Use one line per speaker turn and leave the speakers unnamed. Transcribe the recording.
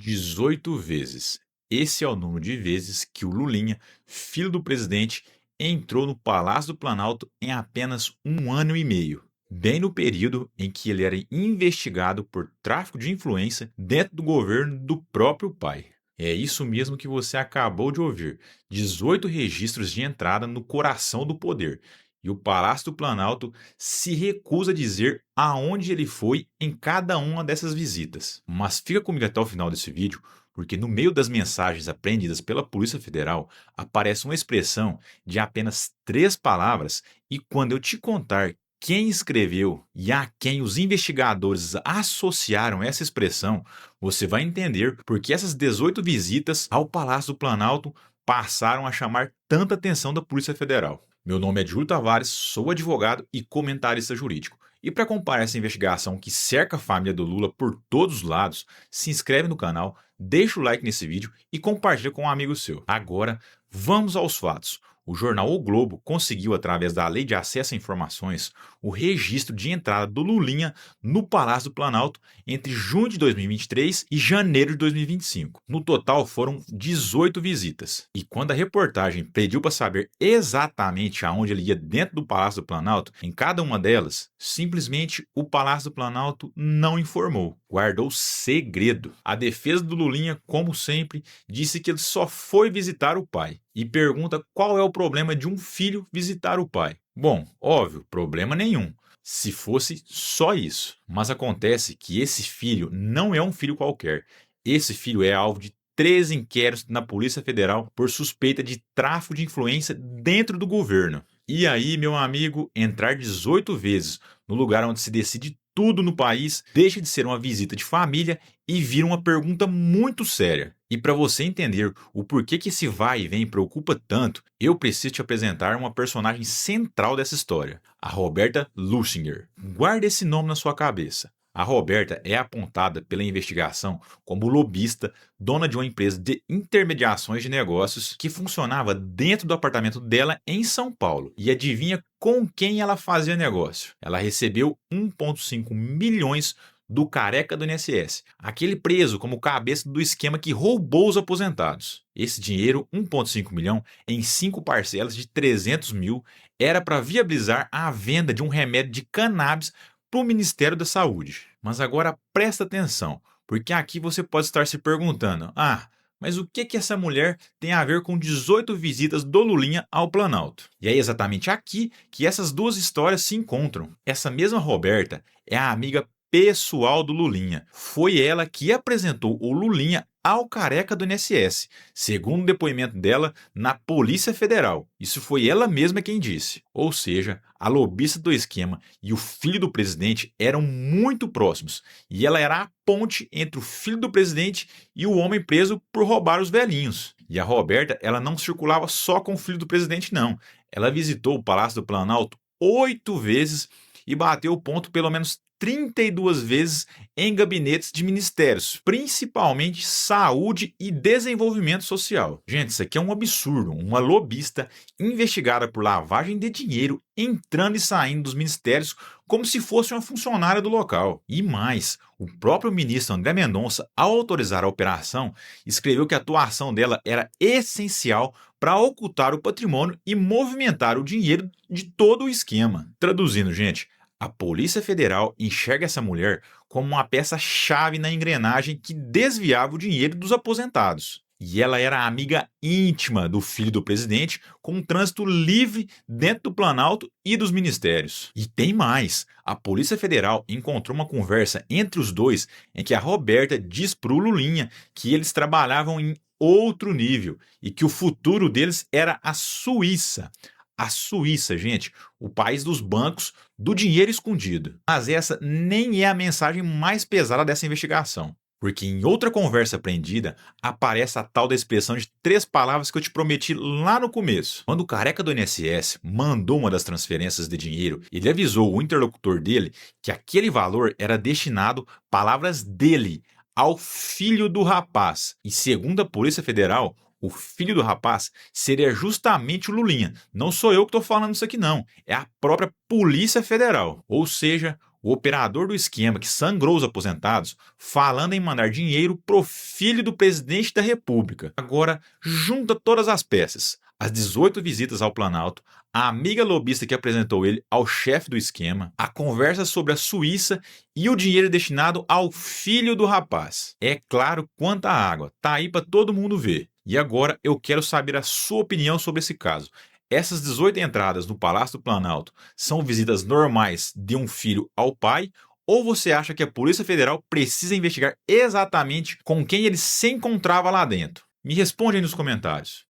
18 vezes. Esse é o número de vezes que o Lulinha, filho do presidente, entrou no Palácio do Planalto em apenas um ano e meio, bem no período em que ele era investigado por tráfico de influência dentro do governo do próprio pai. É isso mesmo que você acabou de ouvir: 18 registros de entrada no coração do poder. E o Palácio do Planalto se recusa a dizer aonde ele foi em cada uma dessas visitas. Mas fica comigo até o final desse vídeo, porque no meio das mensagens apreendidas pela Polícia Federal aparece uma expressão de apenas 3 palavras, e quando eu te contar quem escreveu e a quem os investigadores associaram essa expressão, você vai entender por que essas 18 visitas ao Palácio do Planalto passaram a chamar tanta atenção da Polícia Federal. Meu nome é Júlio Tavares, sou advogado e comentarista jurídico. E para acompanhar essa investigação que cerca a família do Lula por todos os lados, se inscreve no canal, deixa o like nesse vídeo e compartilha com um amigo seu. Agora, vamos aos fatos. O jornal O Globo conseguiu, através da Lei de Acesso a Informações, o registro de entrada do Lulinha no Palácio do Planalto entre junho de 2023 e janeiro de 2025. No total, foram 18 visitas. E quando a reportagem pediu para saber exatamente aonde ele ia dentro do Palácio do Planalto, em cada uma delas, simplesmente o Palácio do Planalto não informou, guardou segredo. A defesa do Lulinha, como sempre, disse que ele só foi visitar o pai e pergunta qual é o problema de um filho visitar o pai. Bom, óbvio, problema nenhum, se fosse só isso. Mas acontece que esse filho não é um filho qualquer. Esse filho é alvo de 3 inquéritos na Polícia Federal por suspeita de tráfico de influência dentro do governo. E aí, meu amigo, entrar 18 vezes no lugar onde se decide tudo no país deixa de ser uma visita de família e vira uma pergunta muito séria. E para você entender o porquê que esse vai e vem preocupa tanto, eu preciso te apresentar uma personagem central dessa história, a Roberta Luchinger. Guarde esse nome na sua cabeça. A Roberta é apontada pela investigação como lobista, dona de uma empresa de intermediações de negócios que funcionava dentro do apartamento dela em São Paulo. E adivinha com quem ela fazia negócio? Ela recebeu 1,5 milhões do careca do INSS, aquele preso como cabeça do esquema que roubou os aposentados. Esse dinheiro, 1,5 milhão, em 5 parcelas de 300 mil, era para viabilizar a venda de um remédio de cannabis para o Ministério da Saúde. Mas agora presta atenção, porque aqui você pode estar se perguntando: mas o que essa mulher tem a ver com 18 visitas do Lulinha ao Planalto? E é exatamente aqui que essas duas histórias se encontram. Essa mesma Roberta é a amiga pessoal do Lulinha. Foi ela que apresentou o Lulinha ao careca do INSS, segundo o depoimento dela na Polícia Federal. Isso foi ela mesma quem disse. Ou seja, a lobista do esquema e o filho do presidente eram muito próximos, e ela era a ponte entre o filho do presidente e o homem preso por roubar os velhinhos. E a Roberta, ela não circulava só com o filho do presidente, não. Ela visitou o Palácio do Planalto 8 vezes e bateu o ponto pelo menos 32 vezes em gabinetes de ministérios, principalmente saúde e desenvolvimento social. Gente, isso aqui é um absurdo. Uma lobista investigada por lavagem de dinheiro entrando e saindo dos ministérios como se fosse uma funcionária do local. E mais, o próprio ministro André Mendonça, ao autorizar a operação, escreveu que a atuação dela era essencial para ocultar o patrimônio e movimentar o dinheiro de todo o esquema. Traduzindo, gente, a Polícia Federal enxerga essa mulher como uma peça-chave na engrenagem que desviava o dinheiro dos aposentados. E ela era amiga íntima do filho do presidente, com um trânsito livre dentro do Planalto e dos ministérios. E tem mais: a Polícia Federal encontrou uma conversa entre os dois em que a Roberta diz para o Lulinha que eles trabalhavam em outro nível e que o futuro deles era a Suíça. A Suíça, gente, o país dos bancos, do dinheiro escondido. Mas essa nem é a mensagem mais pesada dessa investigação. Porque em outra conversa apreendida, aparece a tal da expressão de 3 palavras que eu te prometi lá no começo. Quando o careca do INSS mandou uma das transferências de dinheiro, ele avisou o interlocutor dele que aquele valor era destinado, palavras dele, ao filho do rapaz. E segundo a Polícia Federal, o filho do rapaz seria justamente o Lulinha. Não sou eu que estou falando isso aqui, não. É a própria Polícia Federal. Ou seja, O operador do esquema que sangrou os aposentados, falando em mandar dinheiro pro filho do presidente da República. Agora, junta todas as peças. As 18 visitas ao Planalto, a amiga lobista que apresentou ele ao chefe do esquema, a conversa sobre a Suíça e o dinheiro destinado ao filho do rapaz. É claro quanta água, tá aí para todo mundo ver. E agora eu quero saber a sua opinião sobre esse caso. Essas 18 entradas no Palácio do Planalto são visitas normais de um filho ao pai? Ou você acha que a Polícia Federal precisa investigar exatamente com quem ele se encontrava lá dentro? Me responde aí nos comentários.